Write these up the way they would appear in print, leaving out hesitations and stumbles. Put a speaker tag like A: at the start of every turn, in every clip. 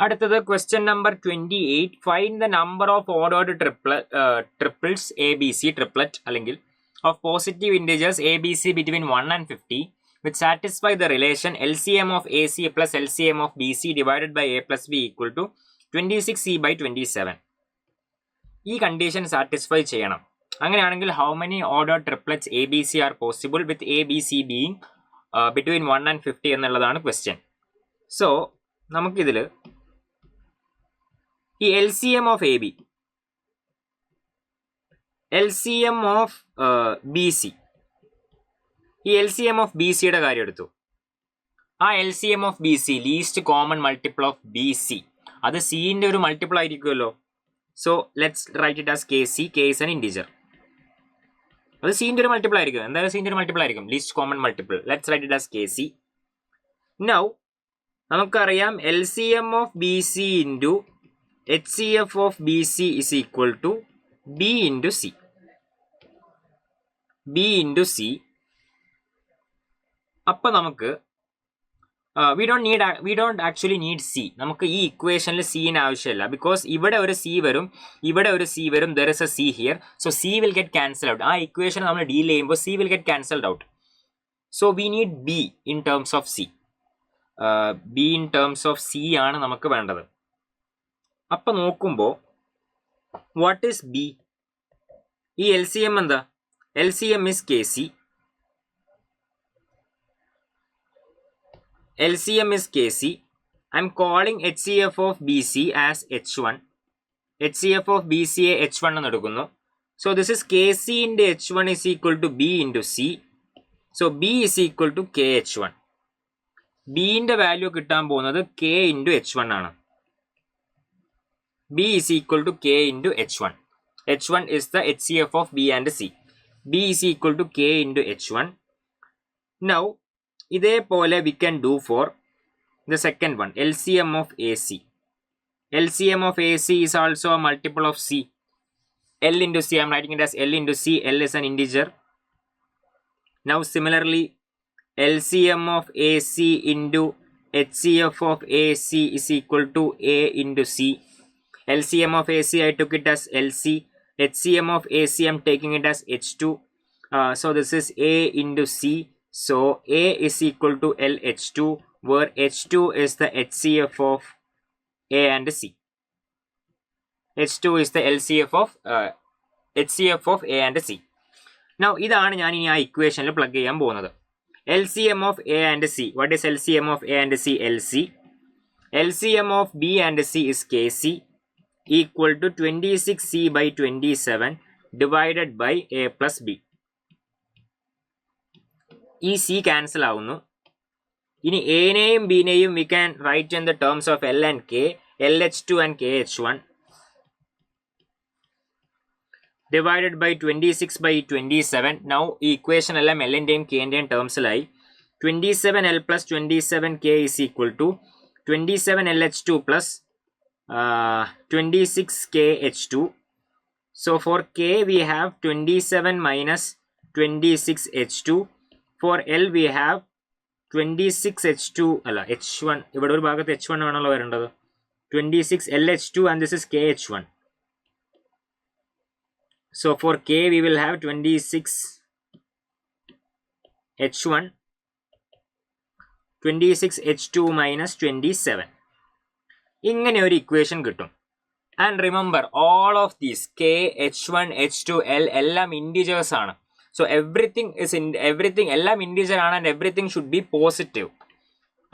A: അടുത്തത് question number 28. Find the number of ordered triples ABC triplet അല്ലെങ്കിൽ of positive integers ABC between 1 and 50 which satisfy the relation LCM of AC plus LCM of BC divided by A plus B equal to 26C by 27. ഈ condition satisfy ചെയ്യണം. അങ്ങനെയാണെങ്കിൽ how many ordered triplets ABC are possible with ABC being between 1 and 50 എന്നുള്ളതാണ് question. So നമുക്കിതിൽ ഈ LCM of AB, LCM of BC, ഈ LCM of BCയുടെ കാര്യം എടുത്തു. ആ LCM of BC least common multiple of BC അത് സിന്റെ ഒരു മൾട്ടിപ്പിൾ ആയിരിക്കുമല്ലോ. So let's write it as KC. K is an integer. അത് സിന്റെ ഒരു മൾട്ടിപ്പിൾ ആയിരിക്കും. എന്തായാലും സിന്റെ ഒരു മൾട്ടിപ്പിൾ ആയിരിക്കും, least common multiple. Let's write it as KC. Now നമുക്കറിയാം LCM of BC into HCF of BC is equal to B into C. B into C. അപ്പം നമുക്ക് we don't actually need C. നമുക്ക് ഈ ഇക്വേഷനിൽ scene ആവശ്യമില്ല. Because ഇവിടെ ഒരു C വരും, ഇവിടെ ഒരു C വരും. there is a C here. So C will get cancelled out. ആ ഇക്വേഷൻ നമ്മൾ ഡീൽ ചെയ്യുമ്പോൾ C will get cancelled out. So we need B in terms of C. B in terms of C ആണ് നമുക്ക് വേണ്ടത്. അപ്പം നോക്കുമ്പോൾ what is B? ഈ LCM എന്താ? LCM is KC. LCM is KC. I'm calling HCF of BC as H1. HCF of BC H1 എന്ന് എടുക്കുന്നു. So this is KC into H1 is equal to B into C. So B is equal to KH1. B ന്റെ value കിട്ടാൻ പോകുന്നത് K into H1 ആണ്. B is equal to K into H1. H1 is the HCF of B and C. B is equal to K into H1. Now, ഇതേപോലെ we can do for the second one, LCM of AC. LCM of AC is also a multiple of C. L into C, I'm writing it as L into C. L is an integer. Now, similarly, LCM of AC into HCF of AC is equal to A into C. LCM of AC, I took it as LC. HCM of AC, I'm taking it as H2. So this is A into C. So A is equal to LH2, where H2 is the HCF of A and C. H2 is the HCF of A and C. Now ഇതാണ് ഞാൻ ഇനി ആ ഇക്വേഷനിൽ plug ചെയ്യാൻ പോകുന്നത്. LCM of A and C. What is LCM of A and C? LC. LCM of B and C is KC equal to 26C by 27 divided by A plus B. ഈ C cancel ആവുന്നു. ഇനി എനെയും ബിനെയും we can write in the terms of L and K, LH2 and KH1 divided by 26 by 27. Now ഈ equation എല്ലാം L ന്റെയും K ന്റെയും ടേംസിലായി. 27L plus 27K is equal to 27LH2 plus 26KH2. So for K we have 27 minus 26H2. For L we have 26H2 അല്ല H1, ഇവിടെ ഒരു ഭാഗത്ത് H1 ആണല്ലോ വരേണ്ടത്. 26LH2 and this is KH1. So for K we will have 26H1, 26H2 minus 27. ഇങ്ങനെ ഒരു equation കിട്ടും. And remember all of these K, H1, H2, L എല്ലാം ഇൻഡിജേഴ്സ് ആണ്. സോ എവറിത്തിങ് എല്ലാം ഇൻഡിജർ ആണ് and everything should be positive.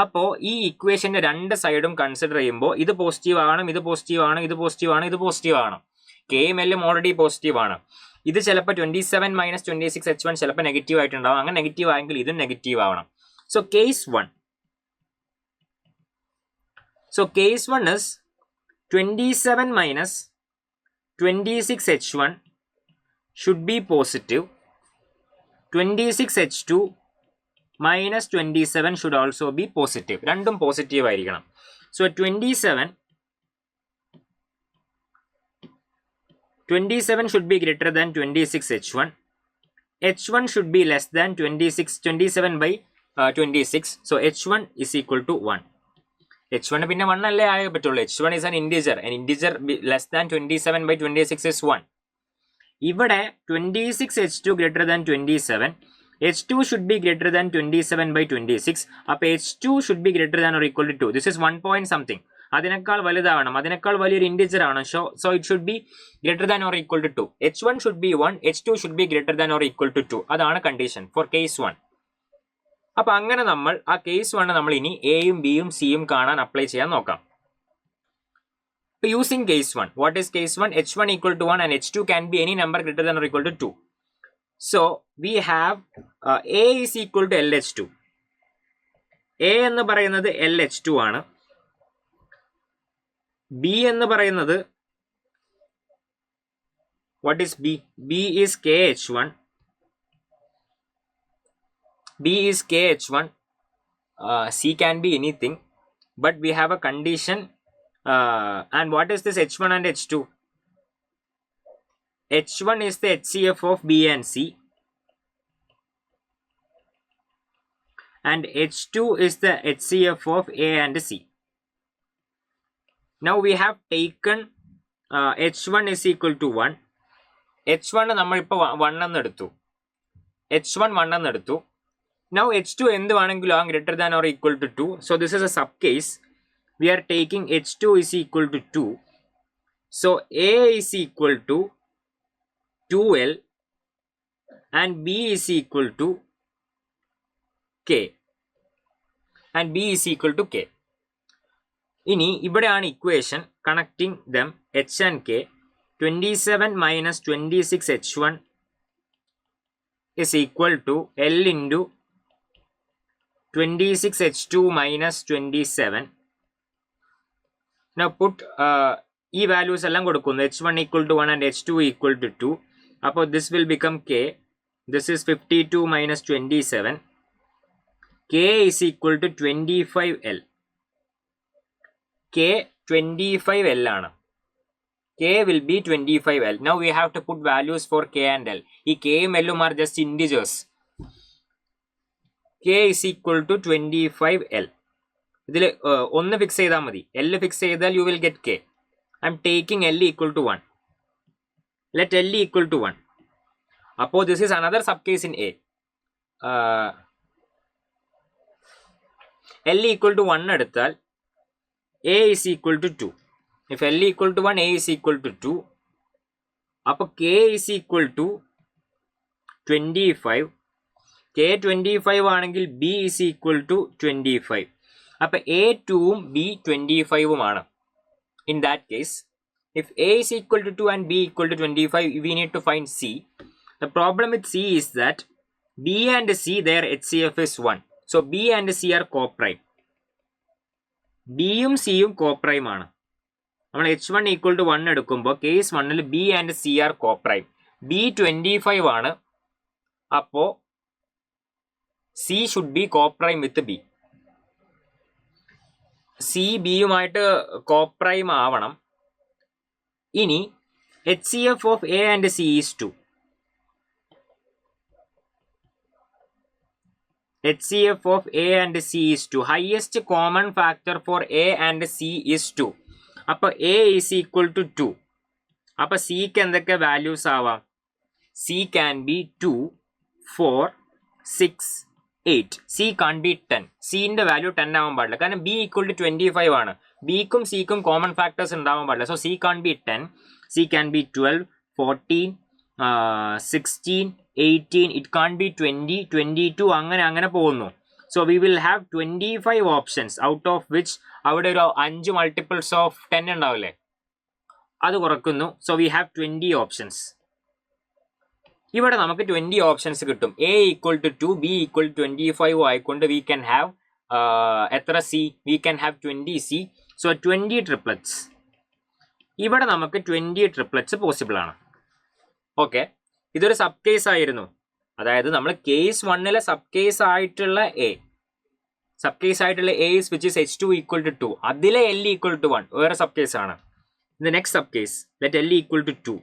A: അപ്പോൾ ഈ ഇക്വേഷൻ്റെ രണ്ട് സൈഡും കൺസിഡർ ചെയ്യുമ്പോൾ ഇത് പോസിറ്റീവ് ആണ്, ഇത് പോസിറ്റീവ് ആണ്, ഇത് പോസിറ്റീവ് ആണ്, ഇത് പോസിറ്റീവ് ആണ്. Kയും Lയും ഓൾറെഡി പോസിറ്റീവ് ആണ്. ഇത് ചിലപ്പോൾ 27 മൈനസ് 26H1 ചിലപ്പോൾ നെഗറ്റീവ് ആയിട്ടുണ്ടാവും. അങ്ങനെ നെഗറ്റീവ് ആയെങ്കിൽ ഇതും നെഗറ്റീവ് ആവണം. So case 1. So case 1 is 27 minus 26H1 should be positive. 26H2 minus 27 should also be positive. രണ്ടും പോസിറ്റീവ് ആയിരിക്കണം. So 27 should be greater than 26H1. H1 should be less than 27 by 26. So H1 is equal to 1. h1 പിന്നെ 1 അല്ലേ ആയേ പറ്റുള്ളൂ. h1 is an integer less than 27/26 is 1. ഇവിടെ 26h2 greater than 27, h2 should be greater than 27/26. അപ്പോൾ h2 should be greater than or equal to 2. This is 1 point something. അതിനേക്കാൾ വലുതാവണം, അതിനേക്കാൾ വലിയൊരു integer ആണ്. So it should be greater than or equal to 2. h1 should be 1, h2 should be greater than or equal to 2. അതാണ് condition for case 1. അപ്പൊ അങ്ങനെ നമ്മൾ ആ case 1 നമ്മൾ ഇനി എയും ബിയും സിയും കാണാൻ അപ്ലൈ ചെയ്യാൻ നോക്കാം. Using case 1, what is case 1? h1 equal to 1 and h2 can be any number greater than or equal to 2. So we have a is equal to LH2. a എന്ന് പറയുന്നത് LH2 ആണ്. b എന്ന് പറയുന്നത് what is b? b is KH1. b is KH1. c can be anything, but we have a condition. And what is this h1 and h2? h1 is the HCF of b and c, and h2 is the HCF of a and c. Now we have taken h1 is equal to 1. h1 നമ്മൾ ഇപ്പോൾ 1 എന്ന് എടുത്തു, h1 1 എന്ന് എടുത്തു. Now h2 എന്ത് വേണമെങ്കിലും ആകാം, greater than or equal to 2. So this is a sub case. We are taking h2 is equal to 2. So a is equal to 2l and b is equal to k, and b is equal to k. ഇനി ഇവിടെയാണ് equation connecting dum h and k. 27 minus 26 h1 is equal to l into 26 h2 minus 27. Now put ഈ values എല്ലാം കൊടുക്കുന്നു. h1 equal to 1 and h2 equal to 2. അപ്പോൾ this will become k. This is 52 minus 27. k is equal to 25l. k 25l ആണ്. k will be 25l. Now we have to put values for k and l. ഈ k ഉം l ഉം are just integers. k is equal to 25l. ഇതിൽ ഒന്ന് fix ചെയ്താൽ മതി. l fix ചെയ്താൽ you will get k. I am taking l equal to 1. Let l equal to 1. അപ്പോൾ this is another subcase in a. l equal to 1 എടുത്താൽ a is equal to 2. If l equal to 1, a is equal to 2. അപ്പോൾ k is equal to 25. k 25 ആണെങ്കിൽ b is equal to 25. അപ്പോൾ a 2ഉം b 25ഉം ആണ്. In that case, if a is equal to 2 and b equal to 25, we need to find c. The problem with c is that b and c, their HCF is 1. So b and c are coprime. b യും c യും coprime ആണ്. നമ്മൾ h1 equal to 1 എടുക്കുമ്പോൾ case 1ൽ b and c are coprime. b 25 ആണ്. അപ്പോൾ c should be coprime with b. c b യുമായിട്ട് coprime ആവണം. ഇനി HCF of a and c is 2. HCF of a and c is 2. Highest common factor for a and c is 2. അപ്പോൾ a is equal to 2. അപ്പോൾ cക്ക് എന്തൊക്കെ values ആവാം? c can be 2, 4, 6, 8. c can't be 10. c ന്റെ value 10 ആവാൻ പാടില്ല, കാരണം b equal to 25 ആണ്. bക്കും cക്കും common factors ഉണ്ടാവാൻ പാടില്ല. So c can't be 10. c can be 12, 14, 16, 18. it can't be 20, 22. അങ്ങനെ പോകുന്നു. So we will have 25 options, out of which അവിടെ ഒരു 5 multiples of 10 ഉണ്ടാവില്ലേ, അത് കുറക്കുന്നു. So we have 20 options. ഇവിടെ നമുക്ക് 20 ഓപ്ഷൻസ് കിട്ടും. a equal to 2, b equal to 25 ആയിക്കൊണ്ട് we can have എത്ര c? we can have 20c. So 20 triplets. ഇവിടെ നമുക്ക് 20 triplets പോസിബിൾ ആണ്. ഓക്കെ, ഇതൊരു സബ് കേസ് ആയിരുന്നു. അതായത് നമ്മൾ കേസ് 1ലെ സബ് കേസ് ആയിട്ടുള്ള a is which is h2 equal to 2. അതിലെ l equal to 1 വേറെ സബ് കേസ് ആണ്. The next sub case, let l equal to 2.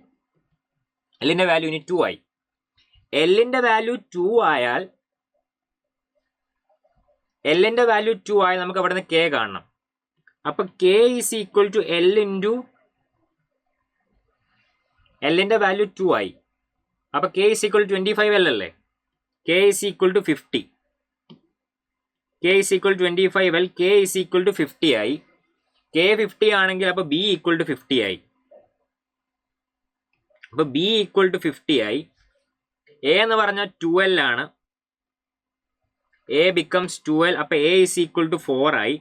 A: l ന്റെ വാല്യൂ ഇനി 2 ആയി. l ന്റെ വാല്യൂ 2 ആയാൽ നമുക്ക് അവിടെ നിന്ന് k കാണണം. അപ്പോൾ K is equal to L into എല്ലിൻ്റെ വാല്യൂ 2 ആയി. അപ്പോൾ കെ ഈസ് ഈക്വൽ 25 എൽ അല്ലേ. K is equal to 50. K is equal 25 L. K is equal to 50 ആയി. കെ 50 ആണെങ്കിൽ അപ്പോൾ ബി ഈക്വൽ ടു 50 ആയി. അപ്പോൾ ബി ഈക്വൽ ടു 50 ആയി. എ എന്ന് പറഞ്ഞാൽ 12 ആണ്. A becomes 12. അപ്പോൾ എ ഈസ് ഈക്വൽ ടു 4 ആയി.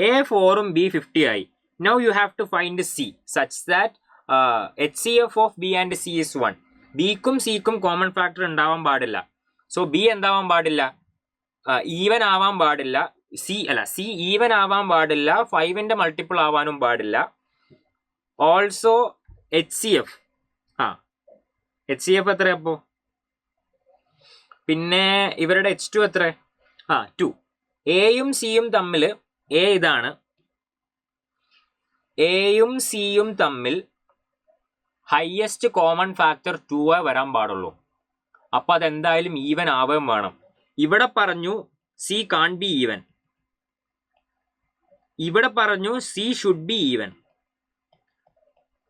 A: എ 4ഉം ബി 50 ആയി. Now you have to find C such that HCF of B and C is 1. ബിക്കും സിക്കും കോമൺ ഫാക്ടർ ഉണ്ടാവാൻ പാടില്ല. സോ ബി എന്താവാൻ പാടില്ല, ഈവൻ ആവാൻ പാടില്ല. സി ഈവൻ ആവാൻ പാടില്ല, 5ന്റെ മൾട്ടിപ്പിൾ ആവാനും പാടില്ല. ഓൾസോ HCF HCF എത്ര അപ്പോൾ, പിന്നെ ഇവരുടെ H2 എത്ര, 2. എയും സിയും തമ്മിൽ, എ ഇതാണ്, എയും സിയും തമ്മിൽ ഹയസ്റ്റ് കോമൺ ഫാക്ടർ 2 വരാൻ പാടുള്ളൂ. അപ്പോൾ അതെന്തായാലും ഈവൻ ആവുകയും വേണം. ഇവിടെ പറഞ്ഞു സി കാൺ ബി ഈവൻ, ഇവിടെ പറഞ്ഞു സി ഷുഡ് ബി ഈവൻ.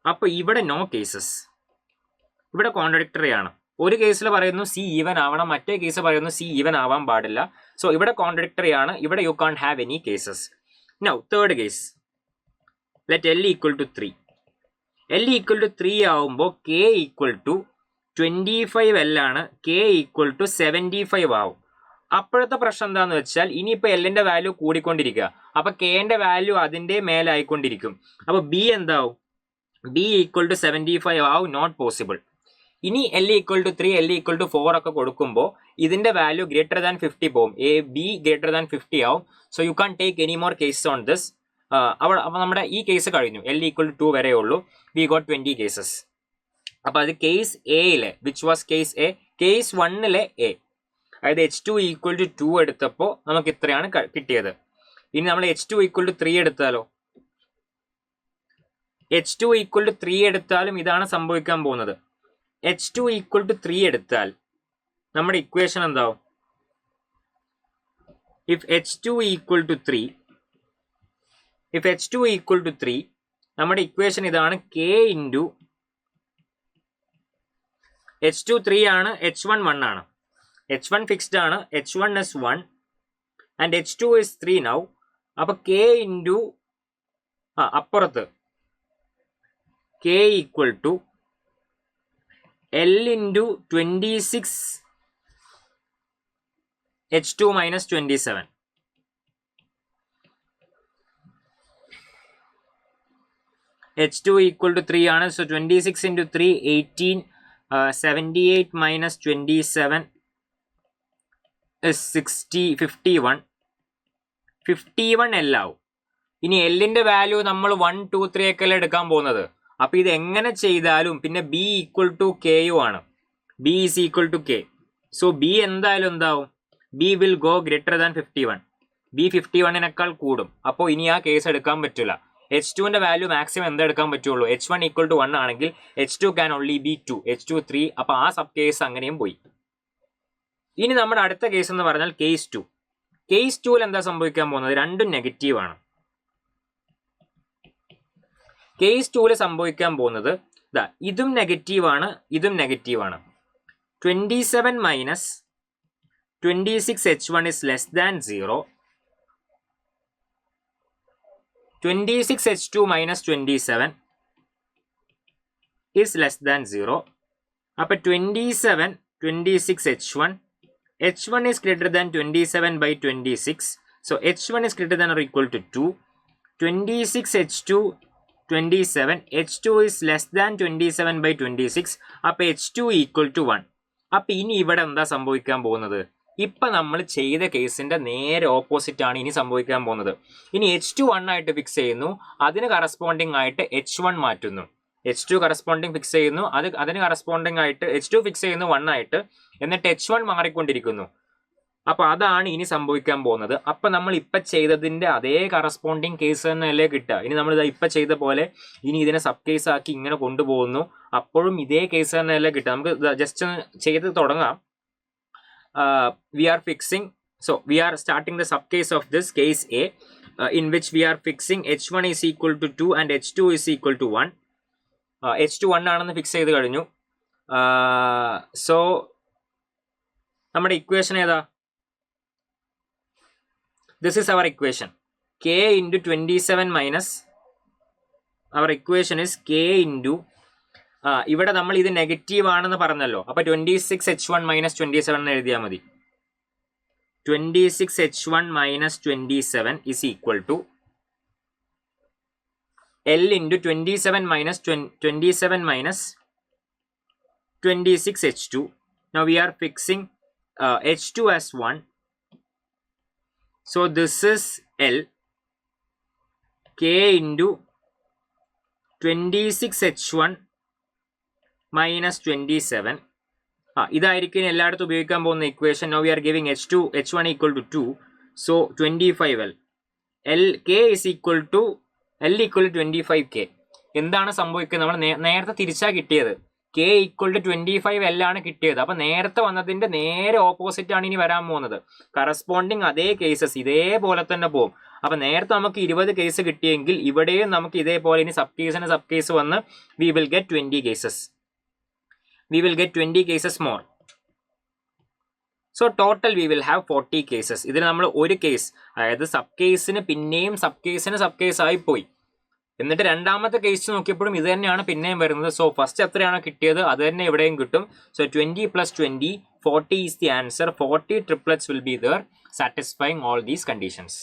A: അപ്പോൾ ഇവിടെ നോ കേസസ്, ഇവിടെ കോൺട്രഡിക്ടറി ആണ്. ഒരു കേസിൽ പറയുന്നു സി ഈവൻ ആവണം, മറ്റേ കേസ് പറയുന്നു സി ഈവൻ ആവാൻ പാടില്ല. സോ ഇവിടെ കോൺട്രഡിക്ടറി ആണ്, ഇവിടെ you can't have any cases. Now third case, let L equal to 3. L equal to 3 ആവുമ്പോൾ കെ ഈക്വൽ ടു 25 എൽ ആണ്, കെ ഈക്വൽ ടു 75 ആവും. അപ്പോഴത്തെ പ്രശ്നം എന്താണെന്ന് വെച്ചാൽ ഇനിയിപ്പോൾ എല്ലിൻ്റെ വാല്യൂ കൂടിക്കൊണ്ടിരിക്കുക, അപ്പോൾ കെൻ്റെ വാല്യൂ അതിൻ്റെ മേലായിക്കൊണ്ടിരിക്കും. അപ്പോൾ ബി എന്താവും, ബി ഈക്വൽ ടു 75 ആവും, നോട്ട് പോസിബിൾ. ഇനി L equal to 3, L equal to 4 ഒക്കെ കൊടുക്കുമ്പോൾ ഇതിൻ്റെ വാല്യൂ ഗ്രേറ്റർ ദാൻ 50 പോകും, എ ബി ഗ്രേറ്റർ ദാൻ 50 ആവും. So you can't take any more cases on this. അപ്പോൾ നമ്മുടെ ഈ കേസ് കഴിഞ്ഞു, എൽ ഈക്വൽ ടു 2 വരെ ഉള്ളൂ. We got 20 cases. അപ്പോൾ അത് കേസ് എയിലെ, which was case A, case 1ലെ എ, അതായത് H2 ഈക്വൽ ടു 2 എടുത്തപ്പോൾ നമുക്ക് ഇത്രയാണ് കിട്ടിയത്. ഇനി നമ്മൾ H2 ഈക്വൽ ടു 3 എടുത്താലോ, H2 ഈക്വൽ ടു 3 എടുത്താലും ഇതാണ് സംഭവിക്കാൻ പോകുന്നത്. H2 ഈക്വൽ ടു 3 എടുത്താൽ നമ്മുടെ ഇക്വേഷൻ എന്താവും, if H2 equal to 3, if H2 equal to 3, നമ്മുടെ ഇക്വേഷൻ ഇതാണ്, K ഇൻറ്റു H2 3 ആണ്, H1 1 ആണ്. H1 ഫിക്സ്ഡ് ആണ്, H1 is 1 and H2 is 3 now. അപ്പോൾ K ഇൻറ്റു അപ്പുറത്ത് K equal to L into 26 H2 minus 27. H2 equal to 3 ആണ്. So 26 into 3 18, 78 minus 27 is 60, 51. 51 L ആവും. ഇനി എല്ലിൻ്റെ വാല്യൂ നമ്മൾ 1, 2, 3 ഒക്കെ അല്ലേ എടുക്കാൻ പോകുന്നത്. അപ്പോൾ ഇത് എങ്ങനെ ചെയ്താലും പിന്നെ ബി ഈക്വൽ ടു കെയും ആണ്, B is equal to K. So B എന്തായാലും എന്താവും, B will go greater than 51. B 51-നേക്കാൾ കൂടും. അപ്പോൾ ഇനി ആ കേസ് എടുക്കാൻ പറ്റില്ല. H2ന്റെ വാല്യൂ മാക്സിമം എന്താ എടുക്കാൻ പറ്റുള്ളൂ, H1 ഈക്വൽ ടു 1 ആണെങ്കിൽ H2 can only B 2, H2 3. അപ്പോൾ ആ സബ് കേസ് അങ്ങനെയും പോയി. ഇനി നമ്മുടെ അടുത്ത കേസ് എന്ന് പറഞ്ഞാൽ കേസ് 2. കേസ് 2ൽ എന്താ സംഭവിക്കാൻ പോകുന്നത്, രണ്ടും നെഗറ്റീവ് ആണ്. കേസ് 2ൽ സംഭവിക്കാൻ പോകുന്നത് ഇതും നെഗറ്റീവ് ആണ്, ഇതും നെഗറ്റീവ് ആണ്. 27 minus 26 H1 is less than 0. 26 H2 minus 27 is less than 0. അപ്പോൾ 27 26 H1, H1 is greater than 27 by 26. So H1 is greater than or equal to 2. 26 H2 27, H2 is less than 27 by 26. അപ്പോൾ H2 equal to 1. അപ്പോൾ ഇനി ഇവിടെ എന്താ സംഭവിക്കാൻ പോകുന്നത്, ഇപ്പം നമ്മൾ ചെയ്ത കേസിൻ്റെ നേരെ ഓപ്പോസിറ്റ് ആണ് ഇനി സംഭവിക്കാൻ പോകുന്നത്. ഇനി H2 1 ആയിട്ട് ഫിക്സ് ചെയ്യുന്നു, അതിന് കറസ്പോണ്ടിങ് ആയിട്ട് H1 മാറ്റുന്നു. H2 കറസ്പോണ്ടിങ് ഫിക്സ് ചെയ്യുന്നു, അതിന് കറസ്പോണ്ടിങ് ആയിട്ട് H2 ഫിക്സ് ചെയ്യുന്നു 1 ആയിട്ട്, എന്നിട്ട് H1 മാറിക്കൊണ്ടിരിക്കുന്നു. അപ്പോൾ അതാണ് ഇനി സംഭവിക്കാൻ പോകുന്നത്. അപ്പം നമ്മൾ ഇപ്പം ചെയ്തതിൻ്റെ അതേ കറസ്പോണ്ടിങ് കേസ് തന്നെയല്ലേ കിട്ടുക. ഇനി നമ്മൾ ഇപ്പം ചെയ്ത പോലെ ഇനി ഇതിനെ സബ് കേസ് ആക്കി ഇങ്ങനെ കൊണ്ടുപോകുന്നു, അപ്പോഴും ഇതേ കേസ് തന്നെയല്ലേ കിട്ടുക. നമുക്ക് ജസ്റ്റ് ചെയ്ത് തുടങ്ങാം. we are fixing, so we are starting the sub case of this case A, in which we are fixing h1 is equal to 2 and h2 is equal to 1. h2 1 ആണെന്ന് fix ചെയ്ത് കഴിഞ്ഞു. So നമ്മുടെ equation ഏതാ? This is our equation. K into 27 minus, our equation is K into, ഇവിടെ നമ്മൾ ഇത് negative ആണെന്ന് പറഞ്ഞല്ലോ. അപ്പൊ 26h1 minus 27 എന്ന് എഴുതിയാൽ മതി. 26h1 minus 27 is equal to L into 27 minus 27 minus 26h2. Now we are fixing h2 as 1. So this is L, K into 26h1 minus 27. ഇതായിരിക്കും എല്ലായിടത്തും ഉപയോഗിക്കാൻ പോകുന്ന equation. Now we are giving h1 equal to 2. So 25L. K is equal to L equal to 25K. എന്താണ് സംഭവിക്കുന്നത്? നമ്മൾ നേരത്തെ തിരിച്ചാ കിട്ടിയത്. K equal to 25L ആണ് കിട്ടിയത്. അപ്പൊ നേരത്തെ വന്നതിന്റെ നേരെ ഓപ്പോസിറ്റ് ആണ് ഇനി വരാൻ പോകുന്നത്. കറസ്പോണ്ടിങ് അതേ കേസസ് ഇതേപോലെ തന്നെ പോകും. അപ്പൊ നേരത്തെ നമുക്ക് 20 കേസ് കിട്ടിയെങ്കിൽ ഇവിടെയും നമുക്ക് ഇതേപോലെ ഇനി സബ് കേസ് വന്ന് we will get 20 cases. We will get 20 cases more. So total we will have 40 cases. ഇതിൽ നമ്മൾ ഒരു കേസ്, അതായത് സബ് കേസിന് പിന്നെയും സബ് കേസ് ആയി പോയി. എന്നിട്ട് രണ്ടാമത്തെ കേസ് നോക്കിയപ്പോഴും ഇത് തന്നെയാണ് പിന്നെയും വരുന്നത്. സോ ഫസ്റ്റ് എത്രയാണോ കിട്ടിയത് അത് തന്നെ ഇവിടെയും കിട്ടും. So 20 plus 20, 40 is the answer. 40 triplets will be there, satisfying all these conditions.